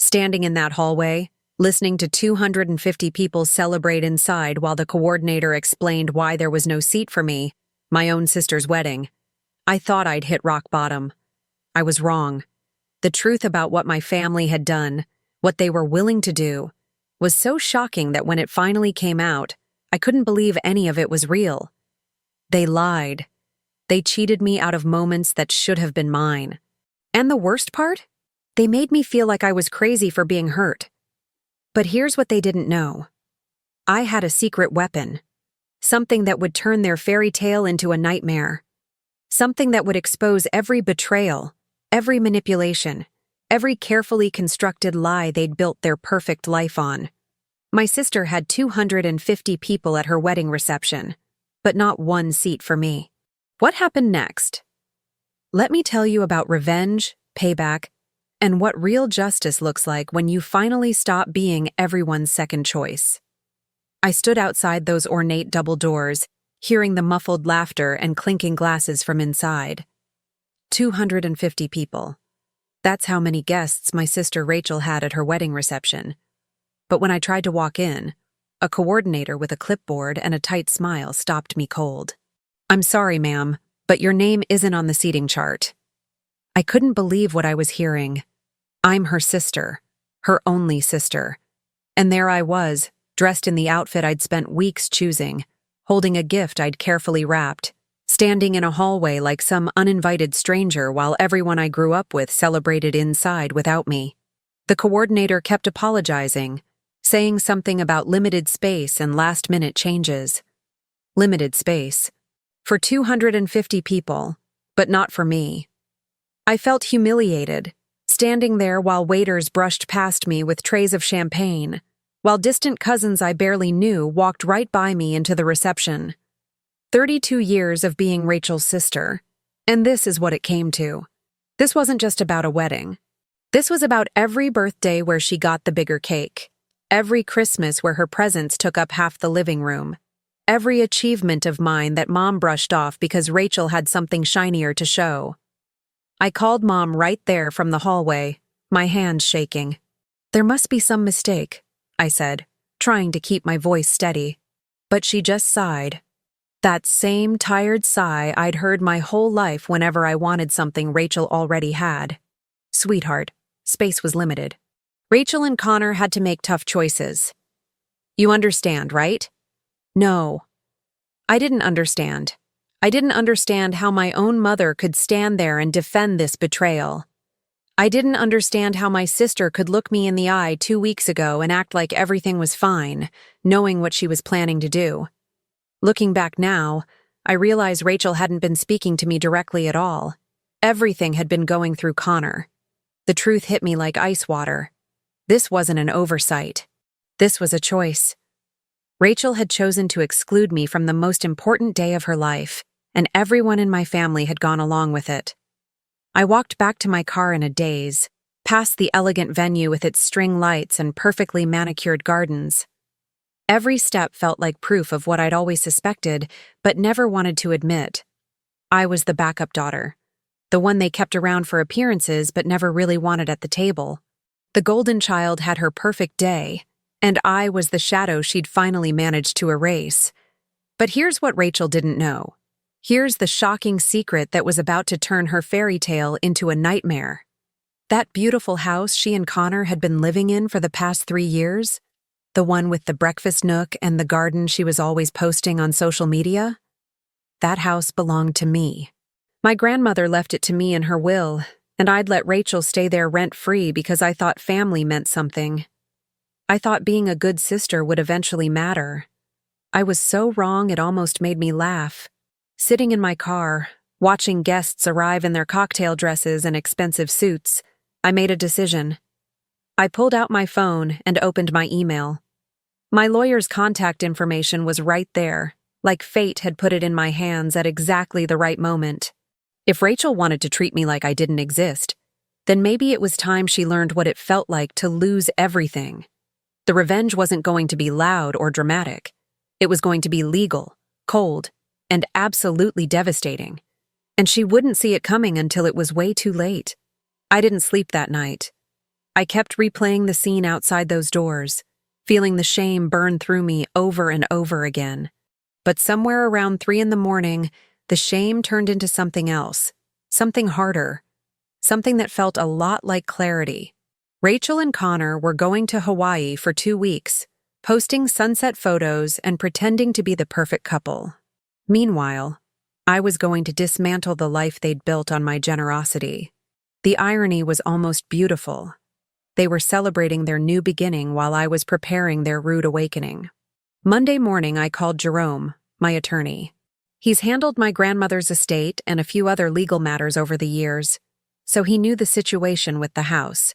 Standing in that hallway, listening to 250 people celebrate inside while the coordinator explained why there was no seat for me, my own sister's wedding, I thought I'd hit rock bottom. I was wrong. The truth about what my family had done, what they were willing to do, was so shocking that when it finally came out, I couldn't believe any of it was real. They lied. They cheated me out of moments that should have been mine. And the worst part? They made me feel like I was crazy for being hurt. But here's what they didn't know. I had a secret weapon. Something that would turn their fairy tale into a nightmare. Something that would expose every betrayal, every manipulation, every carefully constructed lie they'd built their perfect life on. My sister had 250 people at her wedding reception, but not one seat for me. What happened next? Let me tell you about revenge, payback, and what real justice looks like when you finally stop being everyone's second choice. I stood outside those ornate double doors, hearing the muffled laughter and clinking glasses from inside. 250 people. That's how many guests my sister Rachel had at her wedding reception. But when I tried to walk in, a coordinator with a clipboard and a tight smile stopped me cold. "I'm sorry, ma'am, but your name isn't on the seating chart." I couldn't believe what I was hearing. I'm her sister, her only sister. And there I was, dressed in the outfit I'd spent weeks choosing, holding a gift I'd carefully wrapped, standing in a hallway like some uninvited stranger while everyone I grew up with celebrated inside without me. The coordinator kept apologizing, saying something about limited space and last-minute changes. Limited space. For 250 people, but not for me. I felt humiliated, standing there while waiters brushed past me with trays of champagne, while distant cousins I barely knew walked right by me into the reception. 32 years of being Rachel's sister, and this is what it came to. This wasn't just about a wedding. This was about every birthday where she got the bigger cake, every Christmas where her presents took up half the living room, every achievement of mine that Mom brushed off because Rachel had something shinier to show. I called Mom right there from the hallway, my hands shaking. "There must be some mistake," I said, trying to keep my voice steady. But she just sighed. That same tired sigh I'd heard my whole life whenever I wanted something Rachel already had. "Sweetheart, space was limited. Rachel and Connor had to make tough choices. You understand, right?" No. I didn't understand. I didn't understand how my own mother could stand there and defend this betrayal. I didn't understand how my sister could look me in the eye 2 weeks ago and act like everything was fine, knowing what she was planning to do. Looking back now, I realize Rachel hadn't been speaking to me directly at all. Everything had been going through Connor. The truth hit me like ice water. This wasn't an oversight. This was a choice. Rachel had chosen to exclude me from the most important day of her life, and everyone in my family had gone along with it. I walked back to my car in a daze, past the elegant venue with its string lights and perfectly manicured gardens. Every step felt like proof of what I'd always suspected, but never wanted to admit. I was the backup daughter, the one they kept around for appearances but never really wanted at the table. The golden child had her perfect day, and I was the shadow she'd finally managed to erase. But here's what Rachel didn't know. Here's the shocking secret that was about to turn her fairy tale into a nightmare. That beautiful house she and Connor had been living in for the past 3 years, the one with the breakfast nook and the garden she was always posting on social media, that house belonged to me. My grandmother left it to me in her will, and I'd let Rachel stay there rent-free because I thought family meant something. I thought being a good sister would eventually matter. I was so wrong it almost made me laugh. Sitting in my car, watching guests arrive in their cocktail dresses and expensive suits, I made a decision. I pulled out my phone and opened my email. My lawyer's contact information was right there, like fate had put it in my hands at exactly the right moment. If Rachel wanted to treat me like I didn't exist, then maybe it was time she learned what it felt like to lose everything. The revenge wasn't going to be loud or dramatic. It was going to be legal, cold, and absolutely devastating. And she wouldn't see it coming until it was way too late. I didn't sleep that night. I kept replaying the scene outside those doors, feeling the shame burn through me over and over again. But somewhere around 3 in the morning, the shame turned into something else, something harder, something that felt a lot like clarity. Rachel and Connor were going to Hawaii for 2 weeks, posting sunset photos and pretending to be the perfect couple. Meanwhile, I was going to dismantle the life they'd built on my generosity. The irony was almost beautiful. They were celebrating their new beginning while I was preparing their rude awakening. Monday morning, I called Jerome, my attorney. He's handled my grandmother's estate and a few other legal matters over the years, so he knew the situation with the house.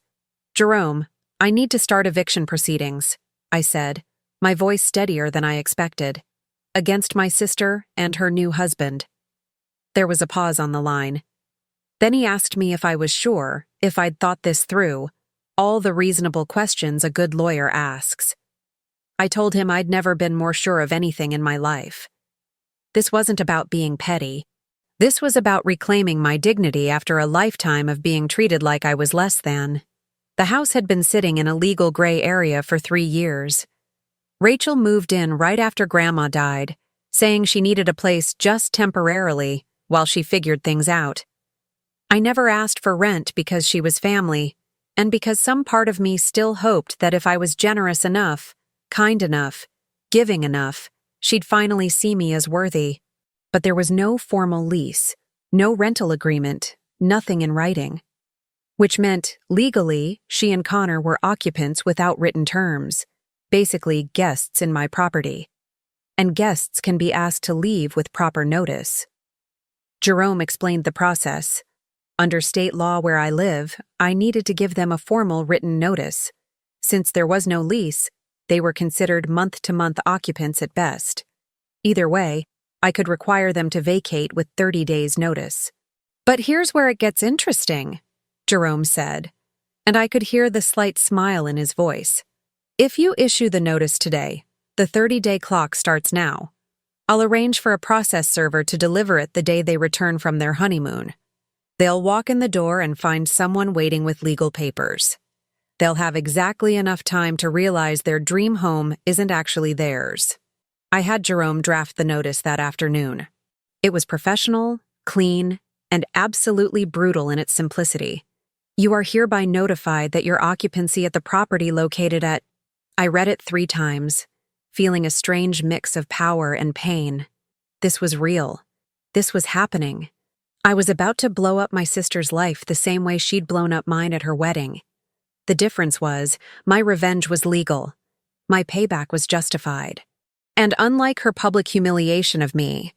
"Jerome, I need to start eviction proceedings," I said, my voice steadier than I expected, "against my sister and her new husband." There was a pause on the line. Then he asked me if I was sure, if I'd thought this through, all the reasonable questions a good lawyer asks. I told him I'd never been more sure of anything in my life. This wasn't about being petty. This was about reclaiming my dignity after a lifetime of being treated like I was less than. The house had been sitting in a legal gray area for 3 years. Rachel moved in right after Grandma died, saying she needed a place just temporarily while she figured things out. I never asked for rent because she was family, and because some part of me still hoped that if I was generous enough, kind enough, giving enough, she'd finally see me as worthy. But there was no formal lease, no rental agreement, nothing in writing. Which meant, legally, she and Connor were occupants without written terms, basically guests in my property. And guests can be asked to leave with proper notice. Jerome explained the process. Under state law where I live, I needed to give them a formal written notice. Since there was no lease, they were considered month-to-month occupants at best. Either way, I could require them to vacate with 30 days' notice. "But here's where it gets interesting," Jerome said, and I could hear the slight smile in his voice. "If you issue the notice today, the 30-day clock starts now. I'll arrange for a process server to deliver it the day they return from their honeymoon. They'll walk in the door and find someone waiting with legal papers. They'll have exactly enough time to realize their dream home isn't actually theirs." I had Jerome draft the notice that afternoon. It was professional, clean, and absolutely brutal in its simplicity. "You are hereby notified that your occupancy at the property located at—" I read it 3 times, feeling a strange mix of power and pain. This was real. This was happening. I was about to blow up my sister's life the same way she'd blown up mine at her wedding. The difference was, my revenge was legal. My payback was justified. And unlike her public humiliation of me,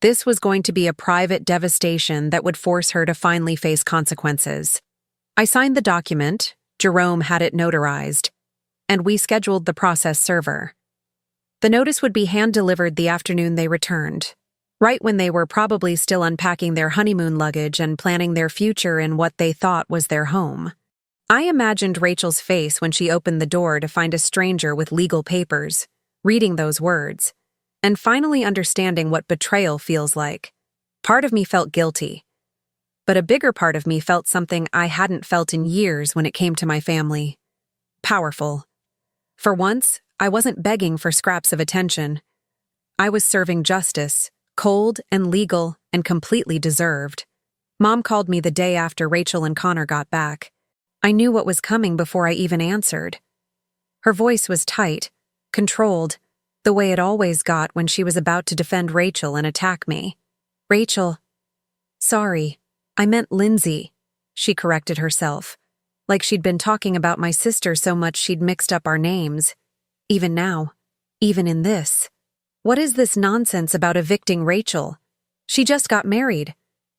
this was going to be a private devastation that would force her to finally face consequences. I signed the document, Jerome had it notarized, and we scheduled the process server. The notice would be hand-delivered the afternoon they returned, right when they were probably still unpacking their honeymoon luggage and planning their future in what they thought was their home. I imagined Rachel's face when she opened the door to find a stranger with legal papers, reading those words, and finally understanding what betrayal feels like. Part of me felt guilty, but a bigger part of me felt something I hadn't felt in years when it came to my family. Powerful. For once, I wasn't begging for scraps of attention. I was serving justice, cold and legal and completely deserved. Mom called me the day after Rachel and Connor got back. I knew what was coming before I even answered. Her voice was tight, controlled, the way it always got when she was about to defend Rachel and attack me. "Rachel." "Sorry, I meant Lindsay," she corrected herself, like she'd been talking about my sister so much she'd mixed up our names. Even now, even in this. What is this nonsense about evicting Rachel? She just got married.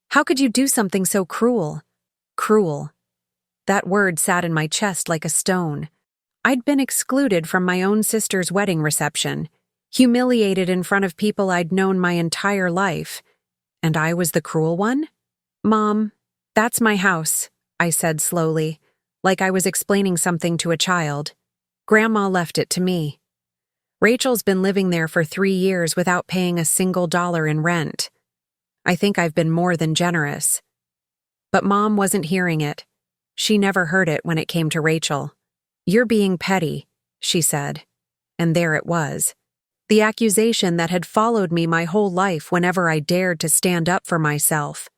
How could you do something so cruel? Cruel. That word sat in my chest like a stone. I'd been excluded from my own sister's wedding reception, humiliated in front of people I'd known my entire life. And I was the cruel one? "Mom, that's my house," I said slowly, like I was explaining something to a child. "Grandma left it to me. Rachel's been living there for 3 years without paying a single dollar in rent. I think I've been more than generous." But Mom wasn't hearing it. She never heard it when it came to Rachel. "You're being petty," she said. And there it was. The accusation that had followed me my whole life whenever I dared to stand up for myself.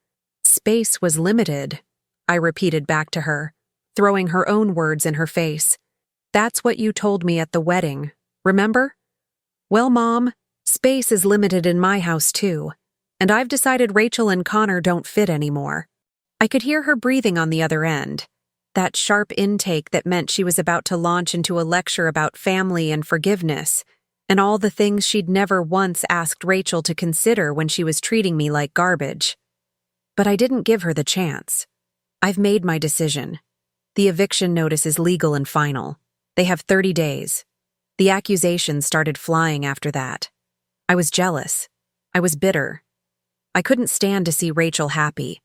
"Space was limited," I repeated back to her, throwing her own words in her face. "That's what you told me at the wedding, remember?" "Well, Mom, space is limited in my house too, and I've decided Rachel and Connor don't fit anymore." I could hear her breathing on the other end, that sharp intake that meant she was about to launch into a lecture about family and forgiveness, and all the things she'd never once asked Rachel to consider when she was treating me like garbage. But I didn't give her the chance. "I've made my decision. The eviction notice is legal and final. They have 30 days. The accusations started flying after that. I was jealous. I was bitter. I couldn't stand to see Rachel happy.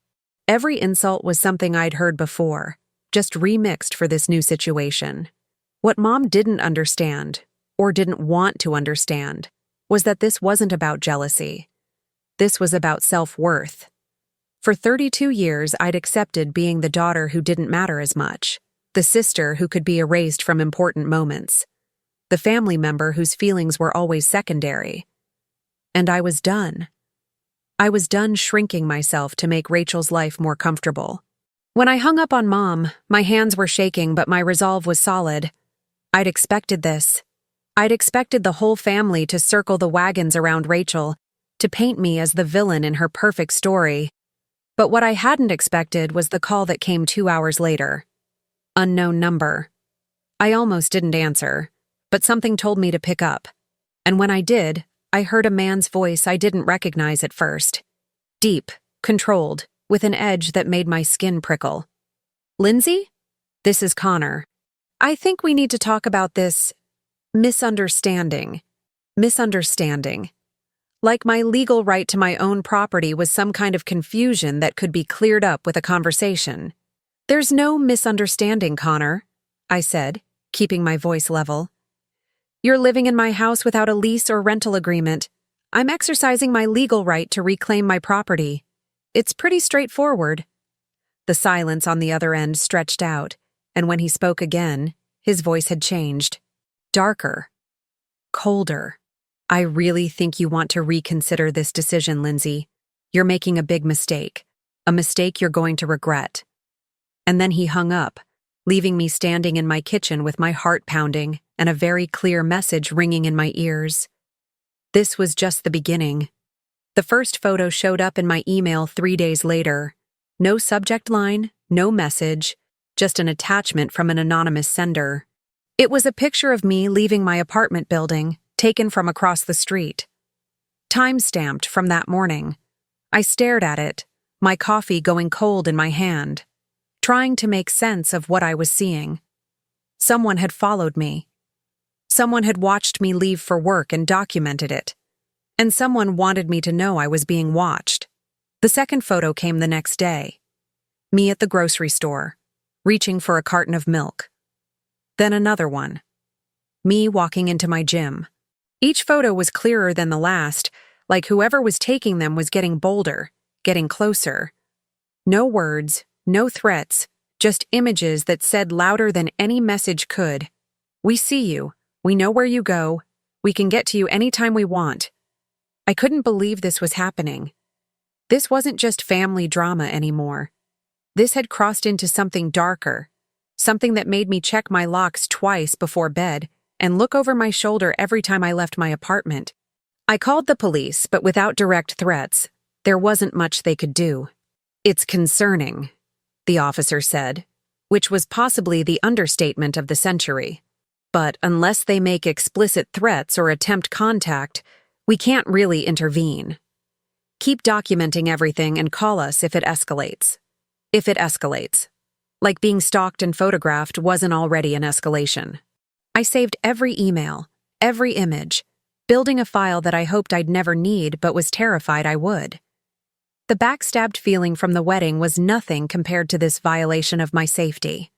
Every insult was something I'd heard before, just remixed for this new situation. What Mom didn't understand, or didn't want to understand, was that this wasn't about jealousy. This was about self-worth. For 32 years, I'd accepted being the daughter who didn't matter as much, the sister who could be erased from important moments, the family member whose feelings were always secondary. And I was done. I was done shrinking myself to make Rachel's life more comfortable. When I hung up on Mom, my hands were shaking, but my resolve was solid. I'd expected this. I'd expected the whole family to circle the wagons around Rachel, to paint me as the villain in her perfect story. But what I hadn't expected was the call that came 2 hours later. Unknown number. I almost didn't answer, but something told me to pick up. And when I did, I heard a man's voice I didn't recognize at first. Deep, controlled, with an edge that made my skin prickle. "Lindsay? This is Connor. I think we need to talk about this misunderstanding. Misunderstanding. Like my legal right to my own property was some kind of confusion that could be cleared up with a conversation." "There's no misunderstanding, Connor," I said, keeping my voice level. "You're living in my house without a lease or rental agreement. I'm exercising my legal right to reclaim my property. It's pretty straightforward." The silence on the other end stretched out, and when he spoke again, his voice had changed. Darker. Colder. "I really think you want to reconsider this decision, Lindsay. You're making a big mistake. A mistake you're going to regret." And then he hung up, leaving me standing in my kitchen with my heart pounding and a very clear message ringing in my ears. This was just the beginning. The first photo showed up in my email 3 days later. No subject line, no message, just an attachment from an anonymous sender. It was a picture of me leaving my apartment building, taken from across the street. Time-stamped from that morning. I stared at it, my coffee going cold in my hand, trying to make sense of what I was seeing. Someone had followed me. Someone had watched me leave for work and documented it. And someone wanted me to know I was being watched. The second photo came the next day. Me at the grocery store, reaching for a carton of milk. Then another one. Me walking into my gym. Each photo was clearer than the last, like whoever was taking them was getting bolder, getting closer. No words, no threats, just images that said louder than any message could. "We see you. We know where you go. We can get to you anytime we want." I couldn't believe this was happening. This wasn't just family drama anymore. This had crossed into something darker, something that made me check my locks twice before bed and look over my shoulder every time I left my apartment. I called the police, but without direct threats, there wasn't much they could do. "It's concerning," the officer said, which was possibly the understatement of the century. "But unless they make explicit threats or attempt contact, we can't really intervene. Keep documenting everything and call us if it escalates." If it escalates. Like being stalked and photographed wasn't already an escalation. I saved every email, every image, building a file that I hoped I'd never need but was terrified I would. The backstabbed feeling from the wedding was nothing compared to this violation of my safety.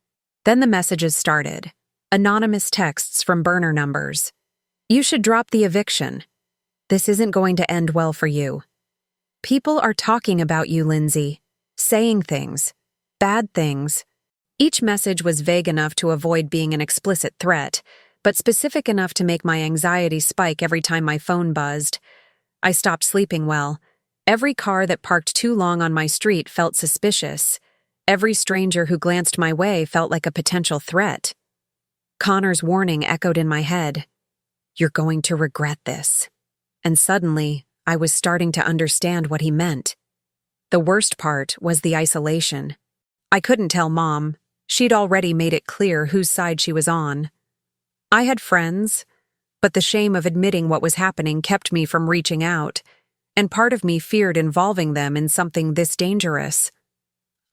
Then the messages started. Anonymous texts from burner numbers. "You should drop the eviction. This isn't going to end well for you. People are talking about you, Lindsay. Saying things. Bad things. Each message was vague enough to avoid being an explicit threat, but specific enough to make my anxiety spike every time my phone buzzed. I stopped sleeping well. Every car that parked too long on my street felt suspicious. Every stranger who glanced my way felt like a potential threat. Connor's warning echoed in my head. "You're going to regret this." And suddenly, I was starting to understand what he meant. The worst part was the isolation. I couldn't tell Mom. She'd already made it clear whose side she was on. I had friends, but the shame of admitting what was happening kept me from reaching out, and part of me feared involving them in something this dangerous.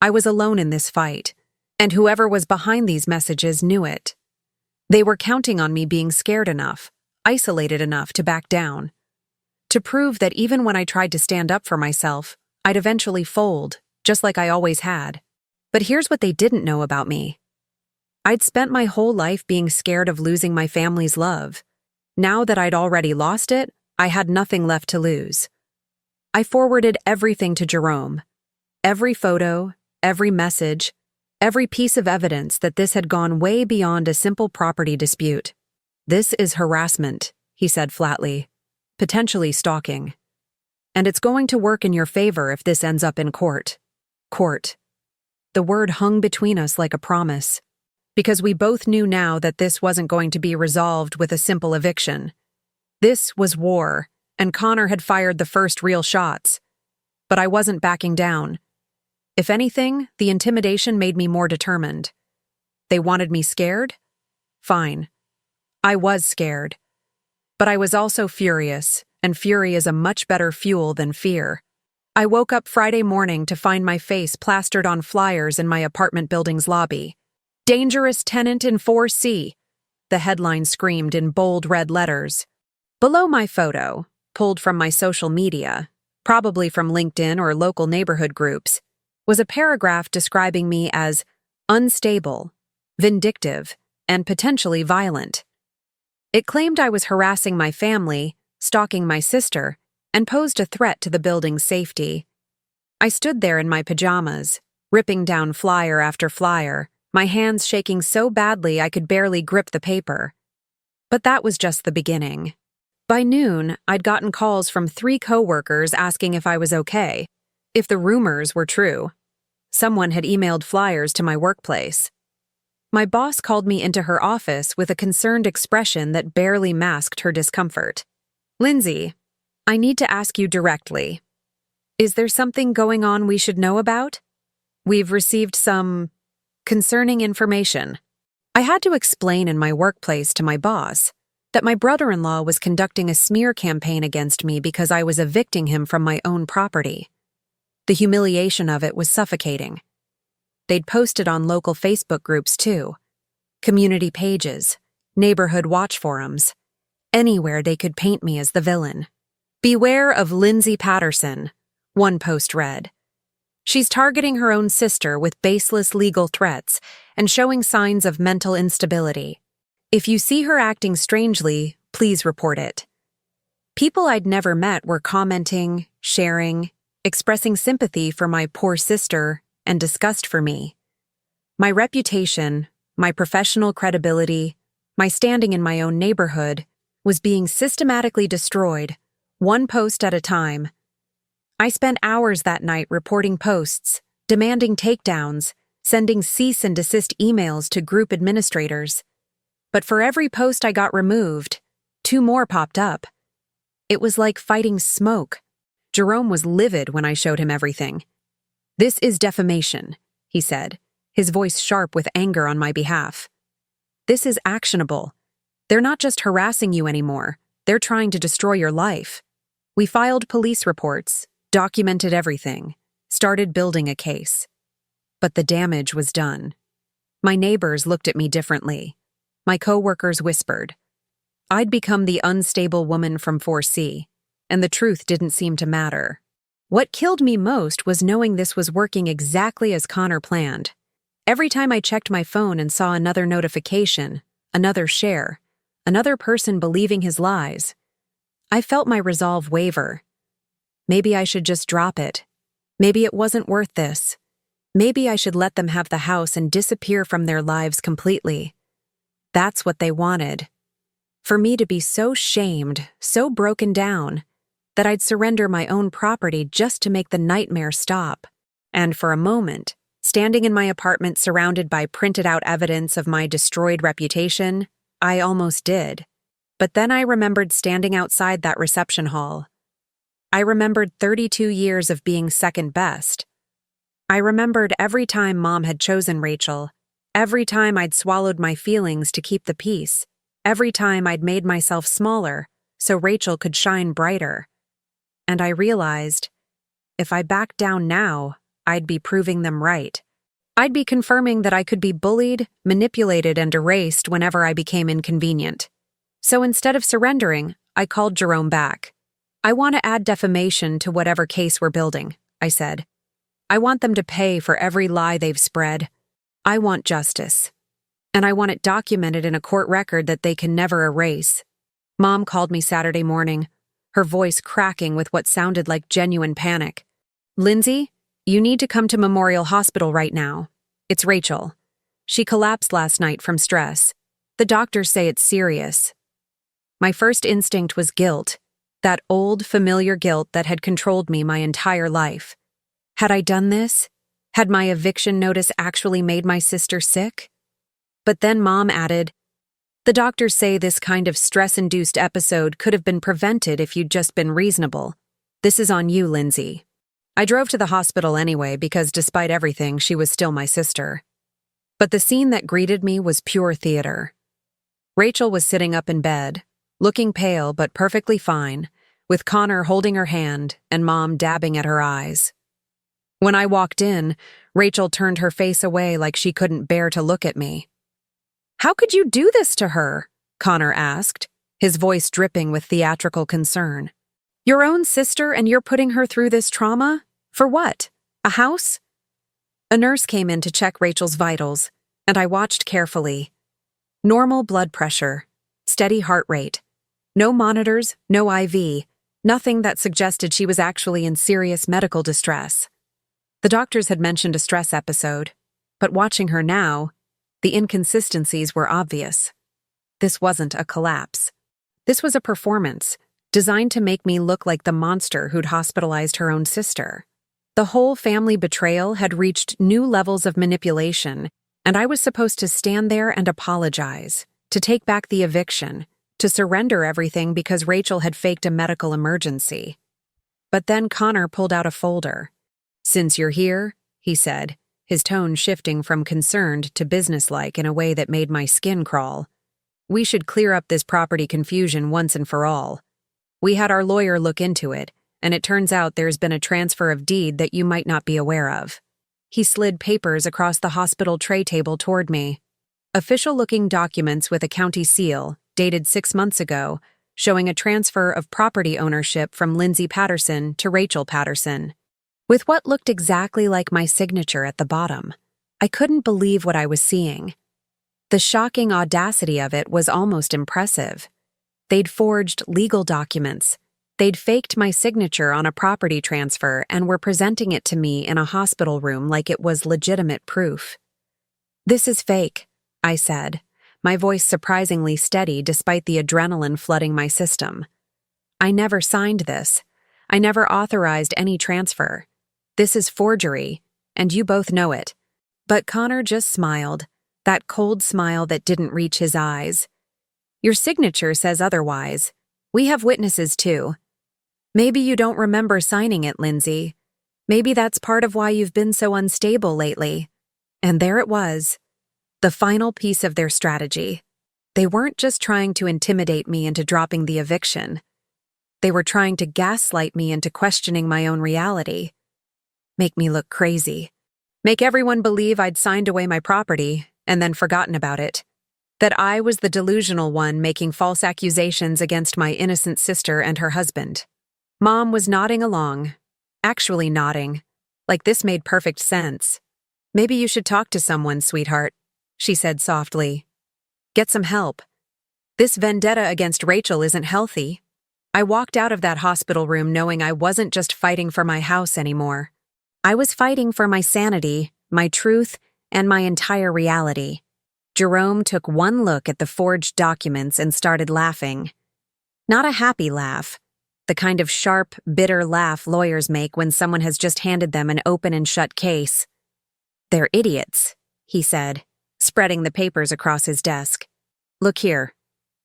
I was alone in this fight, and whoever was behind these messages knew it. They were counting on me being scared enough, isolated enough to back down, to prove that even when I tried to stand up for myself, I'd eventually fold, just like I always had. But here's what they didn't know about me. I'd spent my whole life being scared of losing my family's love. Now that I'd already lost it, I had nothing left to lose. I forwarded everything to Jerome. Every photo, every message, every piece of evidence that this had gone way beyond a simple property dispute. "This is harassment," he said flatly. "Potentially stalking. And it's going to work in your favor if this ends up in court." Court. The word hung between us like a promise, because we both knew now that this wasn't going to be resolved with a simple eviction. This was war, and Connor had fired the first real shots. But I wasn't backing down. If anything, the intimidation made me more determined. They wanted me scared? Fine. I was scared. But I was also furious, and fury is a much better fuel than fear. I woke up Friday morning to find my face plastered on flyers in my apartment building's lobby. "Dangerous tenant in 4C," the headline screamed in bold red letters. Below my photo, pulled from my social media, probably from LinkedIn or local neighborhood groups, was a paragraph describing me as unstable, vindictive, and potentially violent. It claimed I was harassing my family, stalking my sister, and posed a threat to the building's safety. I stood there in my pajamas, ripping down flyer after flyer, my hands shaking so badly I could barely grip the paper. But that was just the beginning. By noon, I'd gotten calls from 3 coworkers asking if I was okay, if the rumors were true. Someone had emailed flyers to my workplace. My boss called me into her office with a concerned expression that barely masked her discomfort. "Lindsay, I need to ask you directly. Is there something going on we should know about? We've received some concerning information." I had to explain in my workplace to my boss that my brother-in-law was conducting a smear campaign against me because I was evicting him from my own property. The humiliation of it was suffocating. They'd posted on local Facebook groups too, community pages, neighborhood watch forums, anywhere they could paint me as the villain. "Beware of Lindsay Patterson," one post read. "She's targeting her own sister with baseless legal threats and showing signs of mental instability. If you see her acting strangely, please report it." People I'd never met were commenting, sharing, expressing sympathy for my poor sister and disgust for me. My reputation, my professional credibility, my standing in my own neighborhood was being systematically destroyed, one post at a time. I spent hours that night reporting posts, demanding takedowns, sending cease and desist emails to group administrators. But for every post I got removed, 2 more popped up. It was like fighting smoke. Jerome was livid when I showed him everything. "This is defamation," he said, his voice sharp with anger on my behalf. "This is actionable. They're not just harassing you anymore, they're trying to destroy your life." We filed police reports, documented everything, started building a case. But the damage was done. My neighbors looked at me differently. My coworkers whispered. I'd become the unstable woman from 4C, and the truth didn't seem to matter. What killed me most was knowing this was working exactly as Connor planned. Every time I checked my phone and saw another notification, another share, another person believing his lies, I felt my resolve waver. Maybe I should just drop it. Maybe it wasn't worth this. Maybe I should let them have the house and disappear from their lives completely. That's what they wanted. For me to be so shamed, so broken down, that I'd surrender my own property just to make the nightmare stop. And for a moment, standing in my apartment surrounded by printed-out evidence of my destroyed reputation, I almost did. But then I remembered standing outside that reception hall. I remembered 32 years of being second best. I remembered every time Mom had chosen Rachel, every time I'd swallowed my feelings to keep the peace, every time I'd made myself smaller so Rachel could shine brighter. And I realized, if I backed down now, I'd be proving them right. I'd be confirming that I could be bullied, manipulated, and erased whenever I became inconvenient. So instead of surrendering, I called Jerome back. I want to add defamation to whatever case we're building, I said. I want them to pay for every lie they've spread. I want justice. And I want it documented in a court record that they can never erase. Mom called me Saturday morning, her voice cracking with what sounded like genuine panic. Lindsay, you need to come to Memorial Hospital right now. It's Rachel. She collapsed last night from stress. The doctors say it's serious. My first instinct was guilt, that old, familiar guilt that had controlled me my entire life. Had I done this? Had my eviction notice actually made my sister sick? But then Mom added, the doctors say this kind of stress-induced episode could have been prevented if you'd just been reasonable. This is on you, Lindsay. I drove to the hospital anyway because despite everything, she was still my sister. But the scene that greeted me was pure theater. Rachel was sitting up in bed, looking pale but perfectly fine, with Connor holding her hand and Mom dabbing at her eyes. When I walked in, Rachel turned her face away like she couldn't bear to look at me. How could you do this to her? Connor asked, his voice dripping with theatrical concern. Your own sister and you're putting her through this trauma? For what? A house? A nurse came in to check Rachel's vitals, and I watched carefully. Normal blood pressure, steady heart rate. No monitors, no IV, nothing that suggested she was actually in serious medical distress. The doctors had mentioned a stress episode, but watching her now, the inconsistencies were obvious. This wasn't a collapse. This was a performance, designed to make me look like the monster who'd hospitalized her own sister. The whole family betrayal had reached new levels of manipulation, and I was supposed to stand there and apologize, to take back the eviction, to surrender everything because Rachel had faked a medical emergency. But then Connor pulled out a folder. Since you're here, he said, his tone shifting from concerned to businesslike in a way that made my skin crawl. We should clear up this property confusion once and for all. We had our lawyer look into it, and it turns out there's been a transfer of deed that you might not be aware of. He slid papers across the hospital tray table toward me. Official-looking documents with a county seal, dated 6 months ago, showing a transfer of property ownership from Lindsay Patterson to Rachel Patterson, with what looked exactly like my signature at the bottom. I couldn't believe what I was seeing. The shocking audacity of it was almost impressive. They'd forged legal documents. They'd faked my signature on a property transfer and were presenting it to me in a hospital room like it was legitimate proof. This is fake, I said, my voice surprisingly steady despite the adrenaline flooding my system. I never signed this. I never authorized any transfer. This is forgery, and you both know it. But Connor just smiled, that cold smile that didn't reach his eyes. Your signature says otherwise. We have witnesses too. Maybe you don't remember signing it, Lindsay. Maybe that's part of why you've been so unstable lately. And there it was, the final piece of their strategy. They weren't just trying to intimidate me into dropping the eviction. They were trying to gaslight me into questioning my own reality. Make me look crazy. Make everyone believe I'd signed away my property and then forgotten about it. That I was the delusional one making false accusations against my innocent sister and her husband. Mom was nodding along, actually nodding, like this made perfect sense. Maybe you should talk to someone, sweetheart, she said softly. Get some help. This vendetta against Rachel isn't healthy. I walked out of that hospital room knowing I wasn't just fighting for my house anymore. I was fighting for my sanity, my truth, and my entire reality. Jerome took one look at the forged documents and started laughing. Not a happy laugh, the kind of sharp, bitter laugh lawyers make when someone has just handed them an open and shut case. "They're idiots," he said, spreading the papers across his desk. "Look here.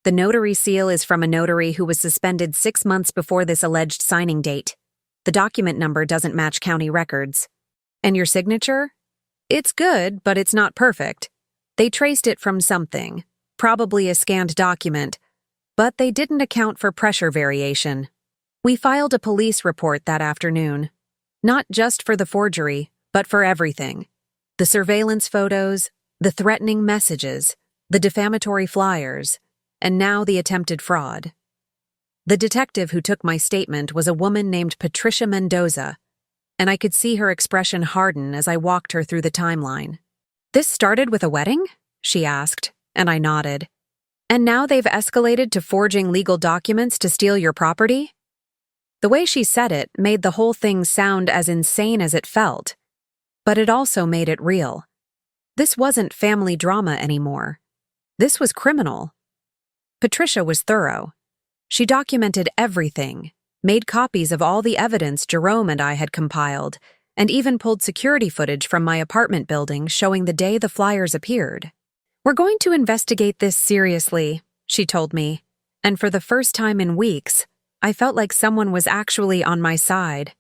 The notary seal is from a notary who was suspended 6 months before this alleged signing date. The document number doesn't match county records. And your signature? It's good, but it's not perfect. They traced it from something, probably a scanned document, but they didn't account for pressure variation. We filed a police report that afternoon, not just for the forgery, but for everything. The surveillance photos, the threatening messages, the defamatory flyers, and now the attempted fraud." The detective who took my statement was a woman named Patricia Mendoza, and I could see her expression harden as I walked her through the timeline. "This started with a wedding?" she asked, and I nodded. "And now they've escalated to forging legal documents to steal your property?" The way she said it made the whole thing sound as insane as it felt, but it also made it real. This wasn't family drama anymore. This was criminal. Patricia was thorough. She documented everything, made copies of all the evidence Jerome and I had compiled, and even pulled security footage from my apartment building showing the day the flyers appeared. "We're going to investigate this seriously," she told me, and for the first time in weeks, I felt like someone was actually on my side.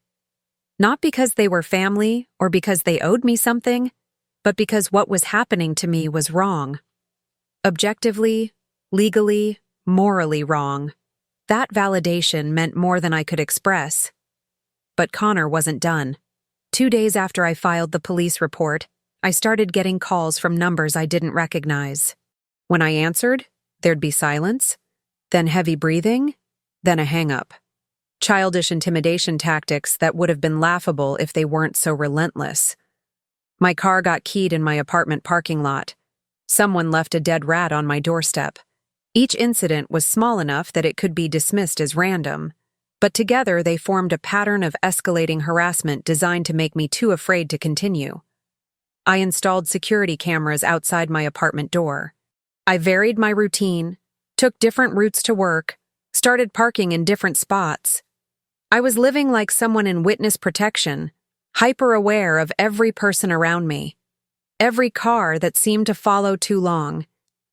Not because they were family or because they owed me something, but because what was happening to me was wrong. Objectively, legally, morally wrong. That validation meant more than I could express. But Connor wasn't done. 2 days after I filed the police report, I started getting calls from numbers I didn't recognize. When I answered, there'd be silence, then heavy breathing, then a hang-up. Childish intimidation tactics that would have been laughable if they weren't so relentless. My car got keyed in my apartment parking lot. Someone left a dead rat on my doorstep. Each incident was small enough that it could be dismissed as random, but together they formed a pattern of escalating harassment designed to make me too afraid to continue. I installed security cameras outside my apartment door. I varied my routine, took different routes to work, started parking in different spots. I was living like someone in witness protection, hyper-aware of every person around me, every car that seemed to follow too long,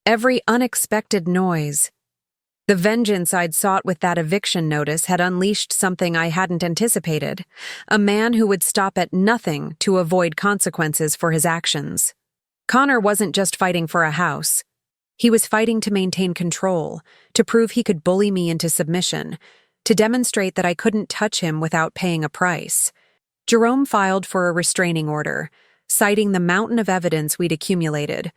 every unexpected noise. The vengeance I'd sought with that eviction notice had unleashed something I hadn't anticipated, a man who would stop at nothing to avoid consequences for his actions. Connor wasn't just fighting for a house. He was fighting to maintain control, to prove he could bully me into submission, to demonstrate that I couldn't touch him without paying a price. Jerome filed for a restraining order, citing the mountain of evidence we'd accumulated.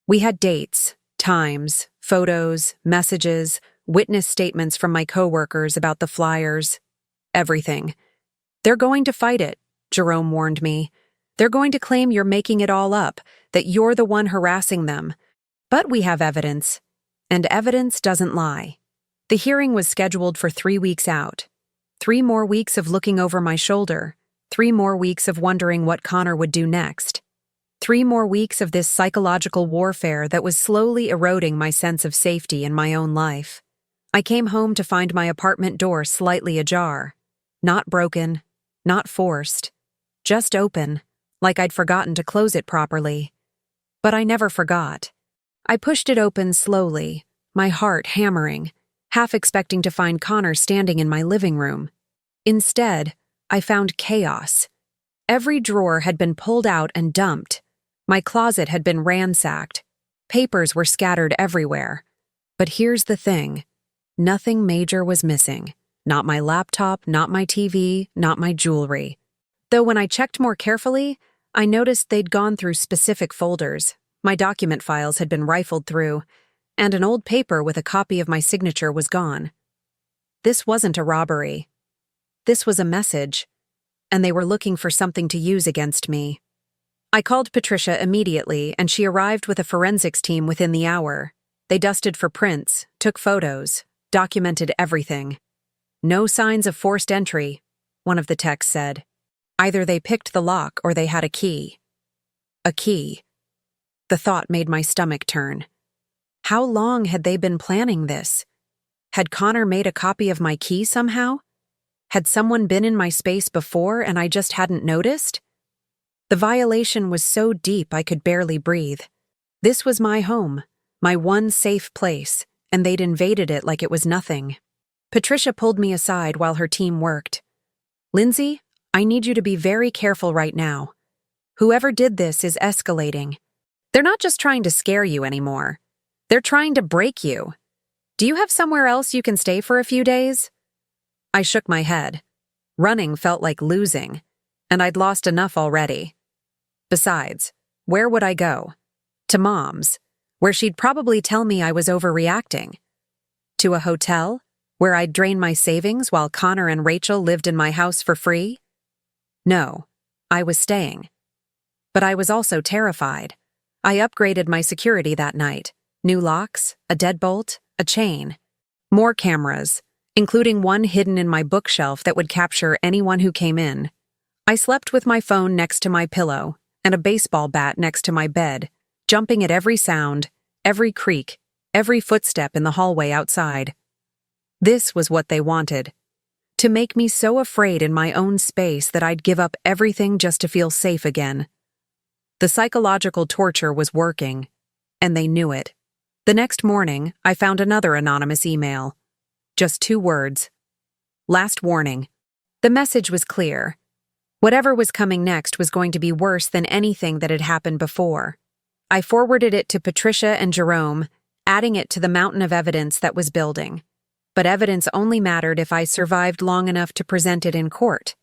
We had dates, times, photos, messages, witness statements from my coworkers about the flyers, everything. "They're going to fight it," Jerome warned me. "They're going to claim you're making it all up, that you're the one harassing them. But we have evidence, and evidence doesn't lie." The hearing was scheduled for 3 weeks out. 3 more weeks of looking over my shoulder. 3 more weeks of wondering what Connor would do next. 3 more weeks of this psychological warfare that was slowly eroding my sense of safety in my own life. I came home to find my apartment door slightly ajar. Not broken, not forced, just open, like I'd forgotten to close it properly. But I never forgot. I pushed it open slowly, my heart hammering, half expecting to find Connor standing in my living room. Instead, I found chaos. Every drawer had been pulled out and dumped. My closet had been ransacked. Papers were scattered everywhere. But here's the thing. Nothing major was missing. Not my laptop, not my TV, not my jewelry. Though when I checked more carefully, I noticed they'd gone through specific folders. My document files had been rifled through, and an old paper with a copy of my signature was gone. This wasn't a robbery. This was a message, and they were looking for something to use against me. I called Patricia immediately, and she arrived with a forensics team within the hour. They dusted for prints, took photos, documented everything. "No signs of forced entry," one of the techs said. "Either they picked the lock or they had a key." A key. The thought made my stomach turn. How long had they been planning this? Had Connor made a copy of my key somehow? Had someone been in my space before and I just hadn't noticed? The violation was so deep I could barely breathe. This was my home, my one safe place, and they'd invaded it like it was nothing. Patricia pulled me aside while her team worked. "Lindsay, I need you to be very careful right now. Whoever did this is escalating. They're not just trying to scare you anymore. They're trying to break you. Do you have somewhere else you can stay for a few days?" I shook my head. Running felt like losing, and I'd lost enough already. Besides, where would I go? To Mom's, where she'd probably tell me I was overreacting. To a hotel, where I'd drain my savings while Connor and Rachel lived in my house for free? No, I was staying. But I was also terrified. I upgraded my security that night. New locks, a deadbolt, a chain. More cameras, including one hidden in my bookshelf that would capture anyone who came in. I slept with my phone next to my pillow and a baseball bat next to my bed, jumping at every sound, every creak, every footstep in the hallway outside. This was what they wanted. To make me so afraid in my own space that I'd give up everything just to feel safe again. The psychological torture was working, and they knew it. The next morning, I found another anonymous email. Just 2 words. Last warning. The message was clear. Whatever was coming next was going to be worse than anything that had happened before. I forwarded it to Patricia and Jerome, adding it to the mountain of evidence that was building. But evidence only mattered if I survived long enough to present it in court.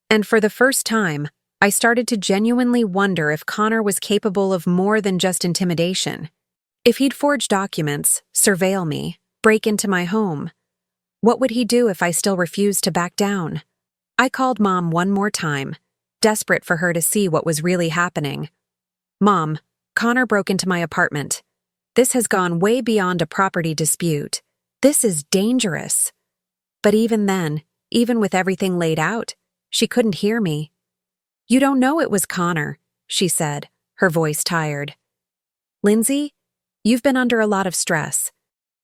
And for the first time, I started to genuinely wonder if Connor was capable of more than just intimidation. If he'd forge documents, surveil me, break into my home, what would he do if I still refused to back down? I called Mom one more time, desperate for her to see what was really happening. "Mom, Connor broke into my apartment. This has gone way beyond a property dispute. This is dangerous." But even then, even with everything laid out, she couldn't hear me. "You don't know it was Connor," she said, her voice tired. "Lindsay, you've been under a lot of stress.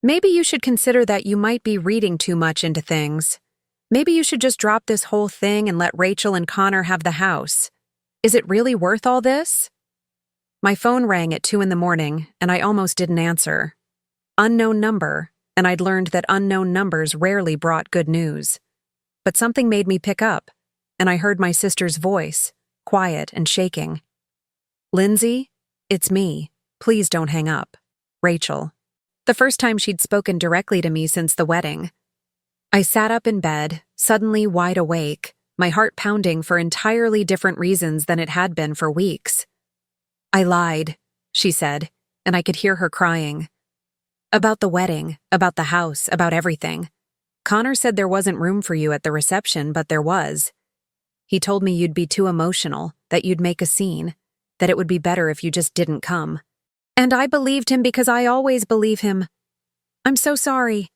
Maybe you should consider that you might be reading too much into things. Maybe you should just drop this whole thing and let Rachel and Connor have the house. Is it really worth all this?" My phone rang at 2 in the morning, and I almost didn't answer. Unknown number, and I'd learned that unknown numbers rarely brought good news. But something made me pick up, and I heard my sister's voice, quiet and shaking. "Lindsay, it's me. Please don't hang up. Rachel." The first time she'd spoken directly to me since the wedding. I sat up in bed, suddenly wide awake, my heart pounding for entirely different reasons than it had been for weeks. "I lied," she said, and I could hear her crying. "About the wedding, about the house, about everything. Connor said there wasn't room for you at the reception, but there was. He told me you'd be too emotional, that you'd make a scene, that it would be better if you just didn't come. And I believed him because I always believe him. I'm so sorry."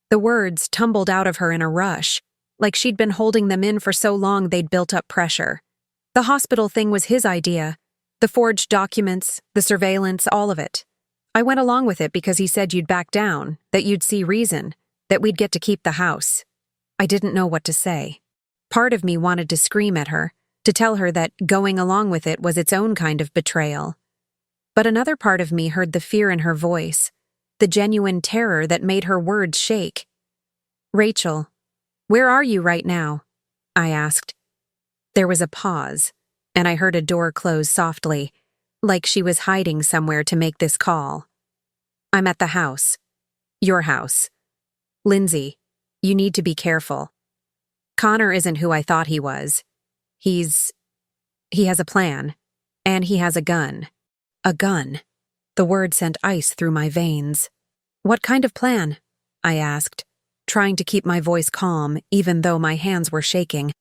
The words tumbled out of her in a rush, like she'd been holding them in for so long they'd built up pressure. The hospital thing was his idea. The forged documents, the surveillance, all of it. I went along with it because he said you'd back down, that you'd see reason, that we'd get to keep the house. I didn't know what to say. Part of me wanted to scream at her, to tell her that going along with it was its own kind of betrayal. But another part of me heard the fear in her voice, the genuine terror that made her words shake. "Rachel, where are you right now?" I asked. There was a pause, and I heard a door close softly, like she was hiding somewhere to make this call. "I'm at the house. Your house. Lindsay, you need to be careful. Connor isn't who I thought he was. He has a plan, and he has a gun." A gun. The word sent ice through my veins. "What kind of plan?" I asked, trying to keep my voice calm even though my hands were shaking.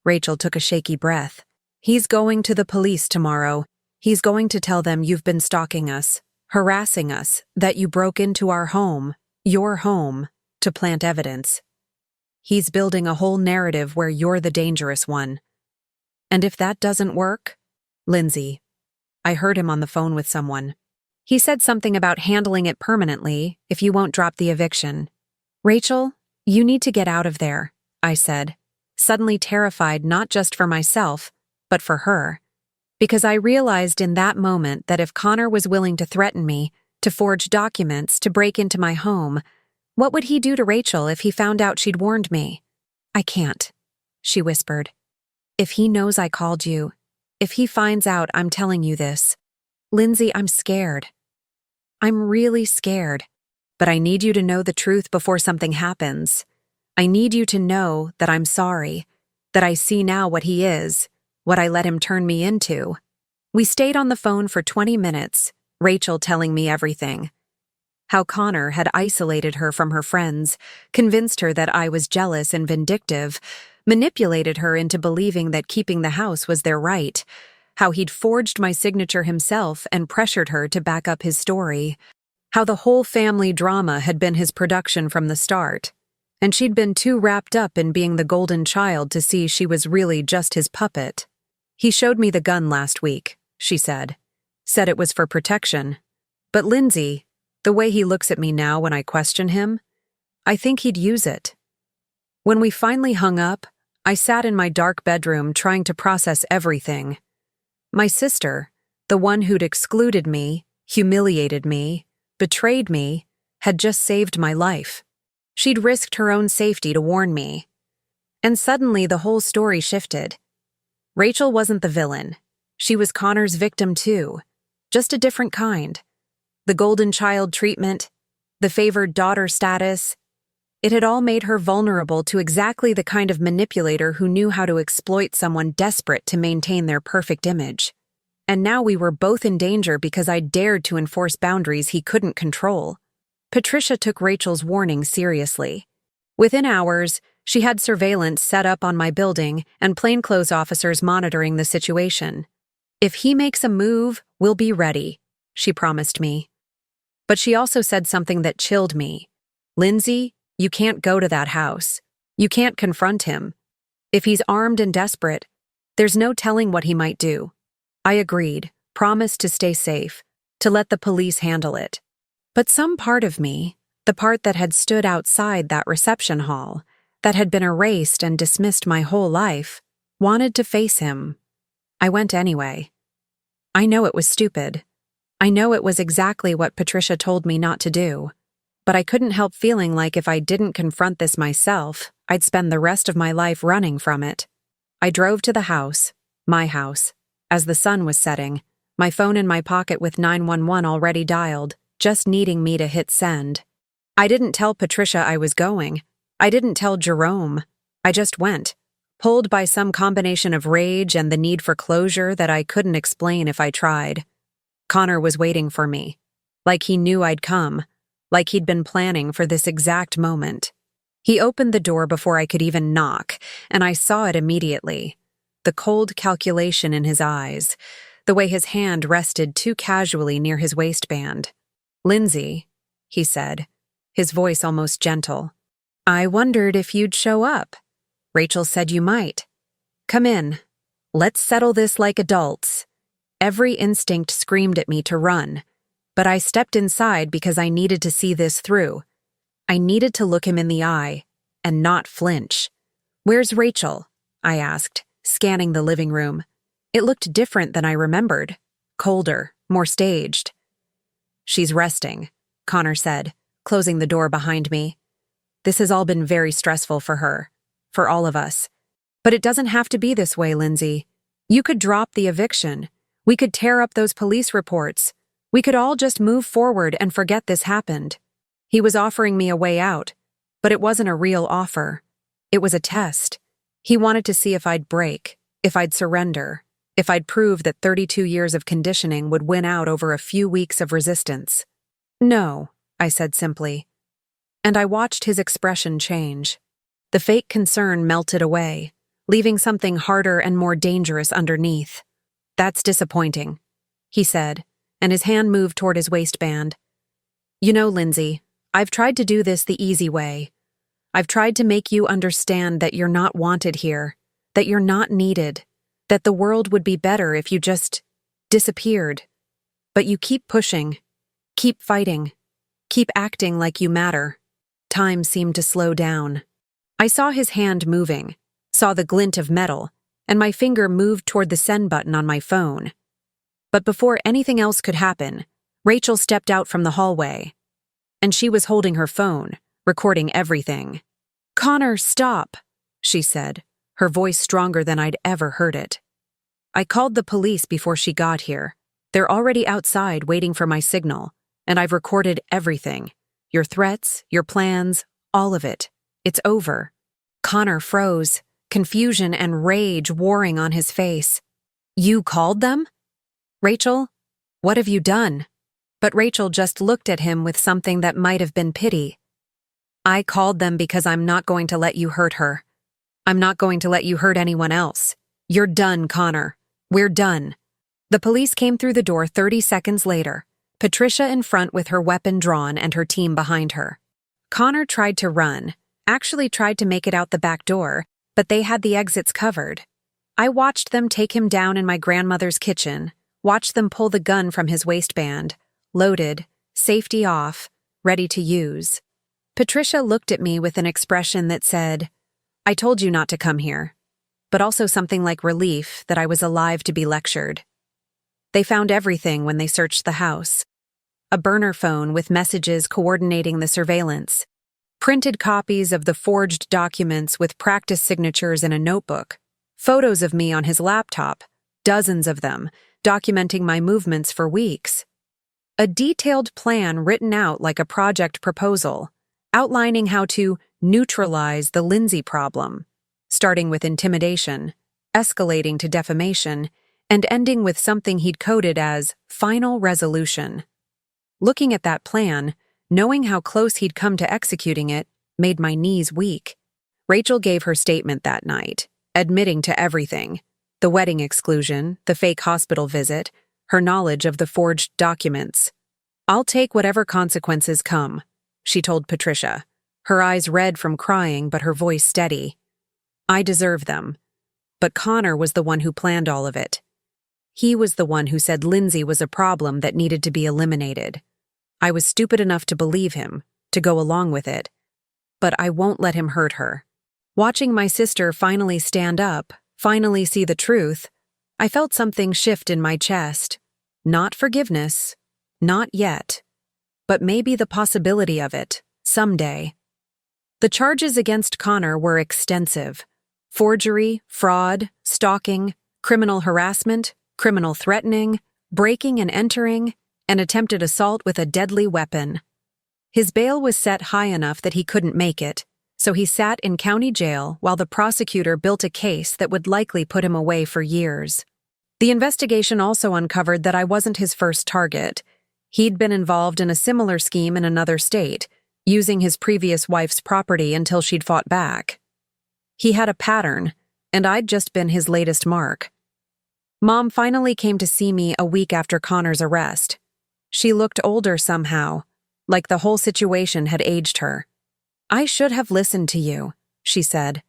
Rachel took a shaky breath. "He's going to the police tomorrow. He's going to tell them you've been stalking us, harassing us, that you broke into our home, your home, to plant evidence. He's building a whole narrative where you're the dangerous one. And if that doesn't work, Lindsay, I heard him on the phone with someone. He said something about handling it permanently if you won't drop the eviction. Rachel, you need to get out of there, I said, suddenly terrified not just for myself, but for her. Because I realized in that moment that if Connor was willing to threaten me, to forge documents, to break into my home, what would he do to Rachel if he found out she'd warned me? I can't, she whispered. If he knows I called you, if he finds out I'm telling you this, Lindsay, I'm scared. I'm really scared. But I need you to know the truth before something happens. I need you to know that I'm sorry, that I see now what he is, what I let him turn me into. We stayed on the phone for 20 minutes, Rachel telling me everything. How Connor had isolated her from her friends, convinced her that I was jealous and vindictive, manipulated her into believing that keeping the house was their right, how he'd forged my signature himself and pressured her to back up his story, how the whole family drama had been his production from the start, and she'd been too wrapped up in being the golden child to see she was really just his puppet. He showed me the gun last week, she said it was for protection. But Lindsay, the way he looks at me now when I question him, I think he'd use it. When we finally hung up, I sat in my dark bedroom trying to process everything. My sister, the one who'd excluded me, humiliated me, betrayed me, had just saved my life. She'd risked her own safety to warn me. And suddenly the whole story shifted. Rachel wasn't the villain. She was Connor's victim too, just a different kind. The golden child treatment, the favored daughter status, it had all made her vulnerable to exactly the kind of manipulator who knew how to exploit someone desperate to maintain their perfect image. And now we were both in danger because I dared to enforce boundaries he couldn't control. Patricia took Rachel's warning seriously. Within hours, she had surveillance set up on my building and plainclothes officers monitoring the situation. If he makes a move, we'll be ready, she promised me. But she also said something that chilled me. Lindsay, you can't go to that house. You can't confront him. If he's armed and desperate, there's no telling what he might do. I agreed, promised to stay safe, to let the police handle it. But some part of me, the part that had stood outside that reception hall, that had been erased and dismissed my whole life, wanted to face him. I went anyway. I know it was stupid. I know it was exactly what Patricia told me not to do. But I couldn't help feeling like if I didn't confront this myself, I'd spend the rest of my life running from it. I drove to the house, my house, as the sun was setting, my phone in my pocket with 911 already dialed, just needing me to hit send. I didn't tell Patricia I was going. I didn't tell Jerome. I just went, pulled by some combination of rage and the need for closure that I couldn't explain if I tried. Connor was waiting for me, like he knew I'd come, like he'd been planning for this exact moment. He opened the door before I could even knock, and I saw it immediately. The cold calculation in his eyes, the way his hand rested too casually near his waistband. Lindsay, he said, his voice almost gentle. I wondered if you'd show up. Rachel said you might. Come in. Let's settle this like adults. Every instinct screamed at me to run, but I stepped inside because I needed to see this through. I needed to look him in the eye and not flinch. Where's Rachel? I asked, scanning the living room. It looked different than I remembered, colder, more staged. She's resting, Connor said, closing the door behind me. This has all been very stressful for her, for all of us. But it doesn't have to be this way, Lindsay. You could drop the eviction. We could tear up those police reports. We could all just move forward and forget this happened. He was offering me a way out, but it wasn't a real offer. It was a test. He wanted to see if I'd break, if I'd surrender, if I'd prove that 32 years of conditioning would win out over a few weeks of resistance. No, I said simply. And I watched his expression change. The fake concern melted away, leaving something harder and more dangerous underneath. That's disappointing, he said, and his hand moved toward his waistband. You know, Lindsay, I've tried to do this the easy way. I've tried to make you understand that you're not wanted here, that you're not needed, that the world would be better if you just disappeared. But you keep pushing, keep fighting, keep acting like you matter. Time seemed to slow down. I saw his hand moving, saw the glint of metal, and my finger moved toward the send button on my phone. But before anything else could happen, Rachel stepped out from the hallway. And she was holding her phone, recording everything. "Connor, stop," she said, her voice stronger than I'd ever heard it. "I called the police before she got here. They're already outside waiting for my signal, and I've recorded everything. Your threats, your plans, all of it. It's over." Connor froze, confusion and rage warring on his face. "You called them? Rachel, what have you done?" But Rachel just looked at him with something that might have been pity. "I called them because I'm not going to let you hurt her. I'm not going to let you hurt anyone else. You're done, Connor. We're done." The police came through the door 30 seconds later, Patricia in front with her weapon drawn and her team behind her. Connor tried to run, actually tried to make it out the back door, but they had the exits covered. I watched them take him down in my grandmother's kitchen, watched them pull the gun from his waistband, loaded, safety off, ready to use. Patricia looked at me with an expression that said, "I told you not to come here," but also something like relief that I was alive to be lectured. They found everything when they searched the house. A burner phone with messages coordinating the surveillance, printed copies of the forged documents with practice signatures in a notebook, photos of me on his laptop, dozens of them, documenting my movements for weeks. A detailed plan written out like a project proposal, outlining how to neutralize the Lindsay problem, starting with intimidation, escalating to defamation, and ending with something he'd coded as final resolution. Looking at that plan, knowing how close he'd come to executing it, made my knees weak. Rachel gave her statement that night, admitting to everything: the wedding exclusion, the fake hospital visit, her knowledge of the forged documents. "I'll take whatever consequences come," she told Patricia, her eyes red from crying but her voice steady. "I deserve them." But Connor was the one who planned all of it. He was the one who said Lindsay was a problem that needed to be eliminated. I was stupid enough to believe him, to go along with it. But I won't let him hurt her. Watching my sister finally stand up, finally see the truth, I felt something shift in my chest. Not forgiveness, not yet, but maybe the possibility of it, someday. The charges against Connor were extensive: forgery, fraud, stalking, criminal harassment, criminal threatening, breaking and entering, and attempted assault with a deadly weapon. His bail was set high enough that he couldn't make it, so he sat in county jail while the prosecutor built a case that would likely put him away for years. The investigation also uncovered that I wasn't his first target. He'd been involved in a similar scheme in another state, using his previous wife's property until she'd fought back. He had a pattern, and I'd just been his latest mark. Mom finally came to see me a week after Connor's arrest. She looked older somehow, like the whole situation had aged her. "I should have listened to you," she said.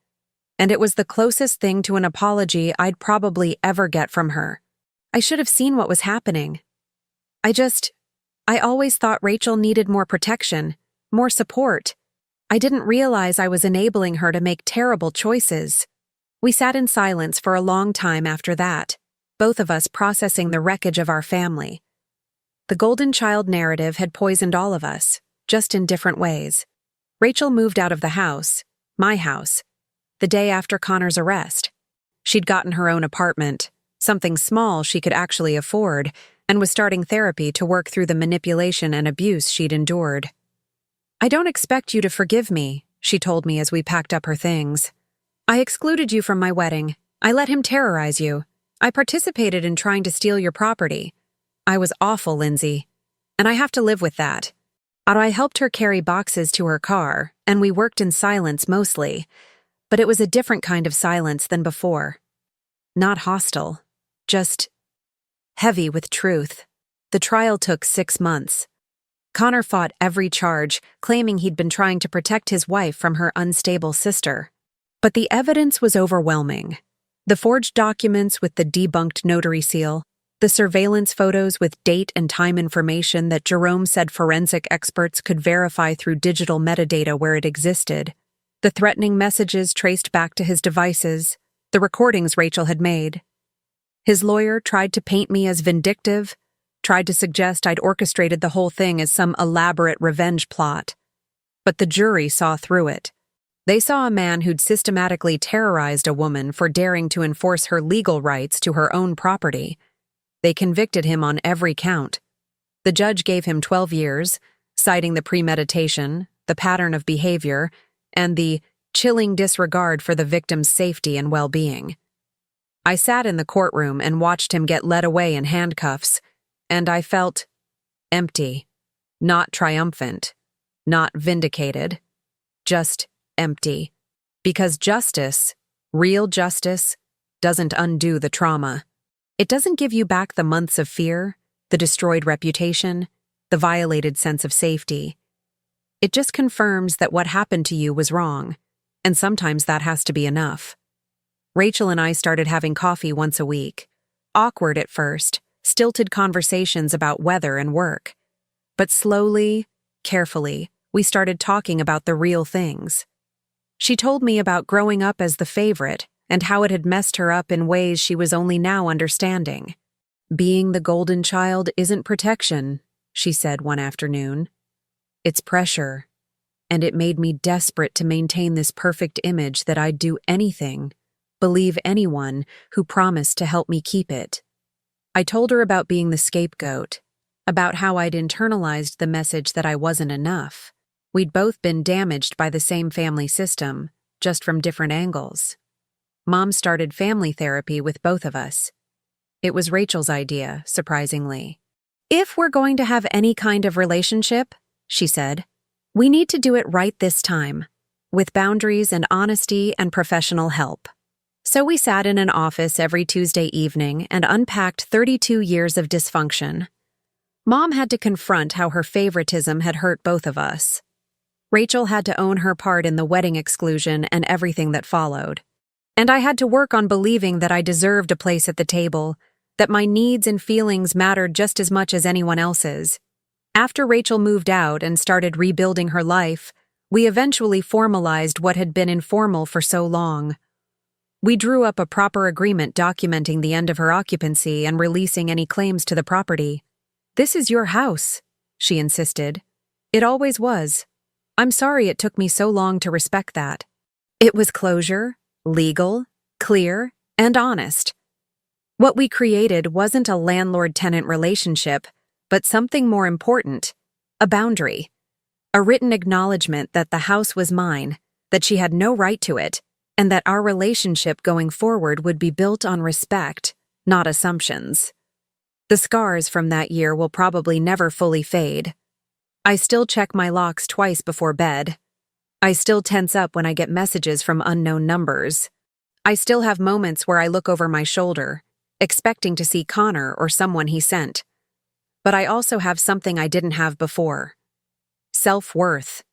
And it was the closest thing to an apology I'd probably ever get from her. I should have seen what was happening. I always thought Rachel needed more protection, more support. I didn't realize I was enabling her to make terrible choices. We sat in silence for a long time after that, both of us processing the wreckage of our family. The golden child narrative had poisoned all of us, just in different ways. Rachel moved out of the house, my house, the day after Connor's arrest. She'd gotten her own apartment, something small she could actually afford, and was starting therapy to work through the manipulation and abuse she'd endured. "I don't expect you to forgive me," she told me as we packed up her things. "I excluded you from my wedding. I let him terrorize you. I participated in trying to steal your property. I was awful, Lindsay. And I have to live with that." I helped her carry boxes to her car, and we worked in silence mostly. But it was a different kind of silence than before. Not hostile, just heavy with truth. The trial took 6 months. Connor fought every charge, claiming he'd been trying to protect his wife from her unstable sister. But the evidence was overwhelming. The forged documents with the debunked notary seal, The surveillance photos with date and time information that Jerome said forensic experts could verify through digital metadata where it existed. The threatening messages traced back to his devices, the recordings Rachel had made. His lawyer tried to paint me as vindictive, tried to suggest I'd orchestrated the whole thing as some elaborate revenge plot. But the jury saw through it. They saw a man who'd systematically terrorized a woman for daring to enforce her legal rights to her own property. They convicted him on every count. The judge gave him 12 years, citing the premeditation, the pattern of behavior, and the chilling disregard for the victim's safety and well-being. I sat in the courtroom and watched him get led away in handcuffs, and I felt empty, not triumphant, not vindicated, just empty. Because justice, real justice, doesn't undo the trauma. It doesn't give you back the months of fear, the destroyed reputation, the violated sense of safety. It just confirms that what happened to you was wrong, and sometimes that has to be enough. Rachel and I started having coffee once a week. Awkward at first, stilted conversations about weather and work. But slowly, carefully, we started talking about the real things. She told me about growing up as the favorite and how it had messed her up in ways she was only now understanding. Being the golden child isn't protection, she said one afternoon. It's pressure, and it made me desperate to maintain this perfect image that I'd do anything, believe anyone who promised to help me keep it. I told her about being the scapegoat, about how I'd internalized the message that I wasn't enough. We'd both been damaged by the same family system, just from different angles. Mom started family therapy with both of us. It was Rachel's idea, surprisingly. If we're going to have any kind of relationship, she said, we need to do it right this time, with boundaries and honesty and professional help. So we sat in an office every Tuesday evening and unpacked 32 years of dysfunction. Mom had to confront how her favoritism had hurt both of us. Rachel had to own her part in the wedding exclusion and everything that followed. And I had to work on believing that I deserved a place at the table, that my needs and feelings mattered just as much as anyone else's. After Rachel moved out and started rebuilding her life, we eventually formalized what had been informal for so long. We drew up a proper agreement documenting the end of her occupancy and releasing any claims to the property. This is your house, she insisted. It always was. I'm sorry it took me so long to respect that. It was closure, legal, clear, and honest. What we created wasn't a landlord-tenant relationship, but something more important, a boundary. A written acknowledgement that the house was mine, that she had no right to it, and that our relationship going forward would be built on respect, not assumptions. The scars from that year will probably never fully fade. I still check my locks twice before bed. I still tense up when I get messages from unknown numbers. I still have moments where I look over my shoulder, expecting to see Connor or someone he sent. But I also have something I didn't have before. Self-worth.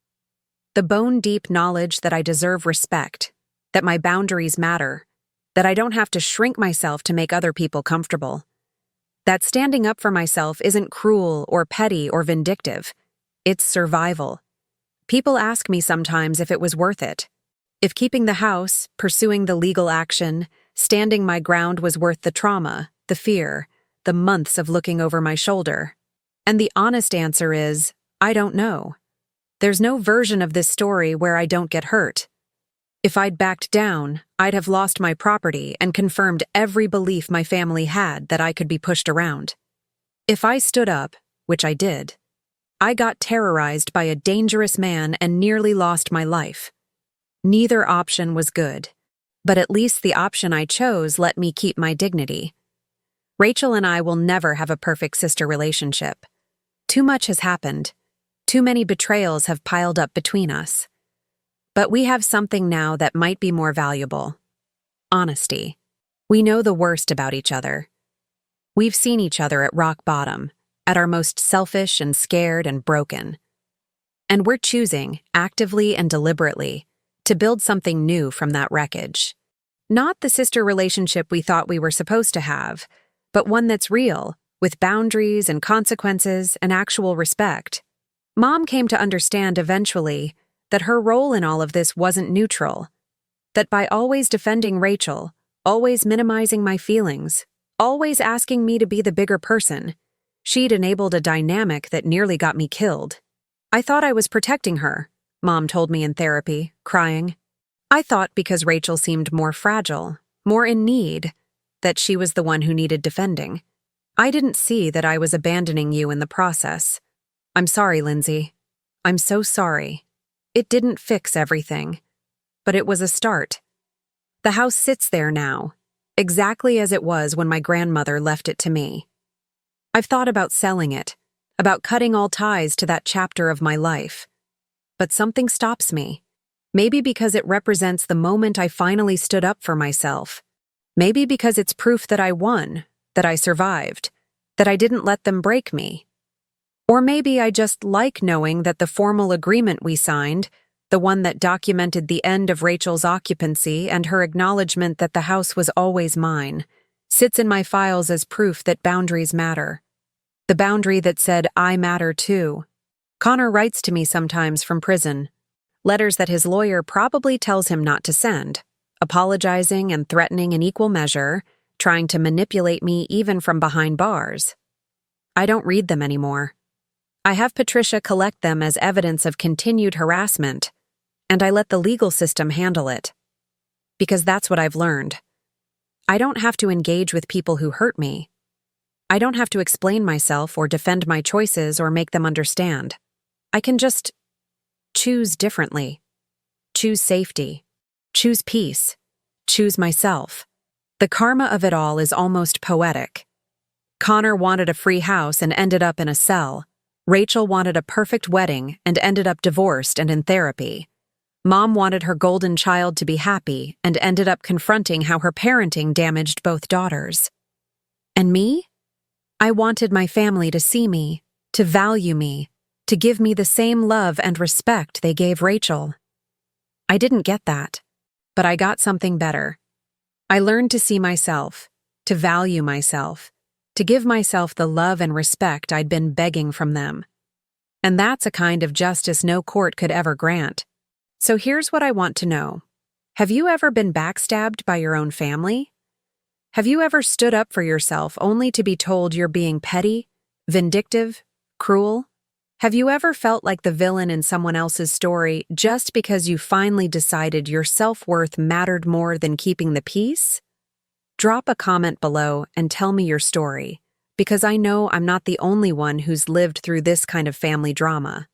The bone-deep knowledge that I deserve respect, that my boundaries matter, that I don't have to shrink myself to make other people comfortable. That standing up for myself isn't cruel or petty or vindictive. It's survival. People ask me sometimes if it was worth it. If keeping the house, pursuing the legal action, standing my ground was worth the trauma, the fear, the months of looking over my shoulder. And the honest answer is, I don't know. There's no version of this story where I don't get hurt. If I'd backed down, I'd have lost my property and confirmed every belief my family had that I could be pushed around. If I stood up, which I did, I got terrorized by a dangerous man and nearly lost my life. Neither option was good, but at least the option I chose let me keep my dignity. Rachel and I will never have a perfect sister relationship. Too much has happened. Too many betrayals have piled up between us. But we have something now that might be more valuable. Honesty. We know the worst about each other. We've seen each other at rock bottom, at our most selfish and scared and broken. And we're choosing, actively and deliberately, to build something new from that wreckage. Not the sister relationship we thought we were supposed to have, but one that's real, with boundaries and consequences and actual respect. Mom came to understand eventually that her role in all of this wasn't neutral, that by always defending Rachel, always minimizing my feelings, always asking me to be the bigger person, she'd enabled a dynamic that nearly got me killed. I thought I was protecting her, Mom told me in therapy, crying. I thought because Rachel seemed more fragile, more in need, that she was the one who needed defending. I didn't see that I was abandoning you in the process. I'm sorry, Lindsay. I'm so sorry. It didn't fix everything, but it was a start. The house sits there now, exactly as it was when my grandmother left it to me. I've thought about selling it, about cutting all ties to that chapter of my life. But something stops me. Maybe because it represents the moment I finally stood up for myself. Maybe because it's proof that I won, that I survived, that I didn't let them break me. Or maybe I just like knowing that the formal agreement we signed, the one that documented the end of Rachel's occupancy and her acknowledgement that the house was always mine, sits in my files as proof that boundaries matter. The boundary that said, I matter too. Connor writes to me sometimes from prison, letters that his lawyer probably tells him not to send, apologizing and threatening in equal measure, trying to manipulate me even from behind bars. I don't read them anymore. I have Patricia collect them as evidence of continued harassment, and I let the legal system handle it. Because that's what I've learned. I don't have to engage with people who hurt me. I don't have to explain myself or defend my choices or make them understand. I can just choose differently. Choose safety. Choose peace. Choose myself. The karma of it all is almost poetic. Connor wanted a free house and ended up in a cell. Rachel wanted a perfect wedding and ended up divorced and in therapy. Mom wanted her golden child to be happy and ended up confronting how her parenting damaged both daughters. And me? I wanted my family to see me, to value me, to give me the same love and respect they gave Rachel. I didn't get that, but I got something better. I learned to see myself, to value myself, to give myself the love and respect I'd been begging from them. And that's a kind of justice no court could ever grant. So here's what I want to know. Have you ever been backstabbed by your own family? Have you ever stood up for yourself only to be told you're being petty, vindictive, cruel? Have you ever felt like the villain in someone else's story just because you finally decided your self-worth mattered more than keeping the peace? Drop a comment below and tell me your story, because I know I'm not the only one who's lived through this kind of family drama.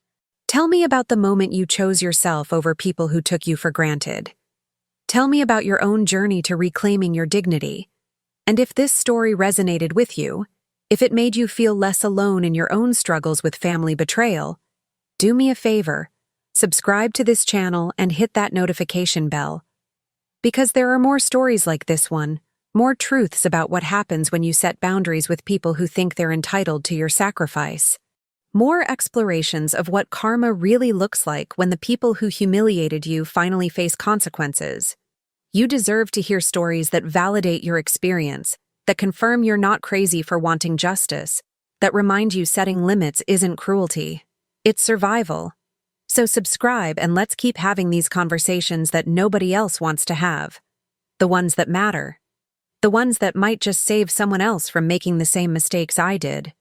Tell me about the moment you chose yourself over people who took you for granted. Tell me about your own journey to reclaiming your dignity. And if this story resonated with you, if it made you feel less alone in your own struggles with family betrayal, do me a favor, subscribe to this channel and hit that notification bell. Because there are more stories like this one, more truths about what happens when you set boundaries with people who think they're entitled to your sacrifice. More explorations of what karma really looks like when the people who humiliated you finally face consequences. You deserve to hear stories that validate your experience, that confirm you're not crazy for wanting justice, that remind you setting limits isn't cruelty. It's survival. So subscribe and let's keep having these conversations that nobody else wants to have. The ones that matter. The ones that might just save someone else from making the same mistakes I did.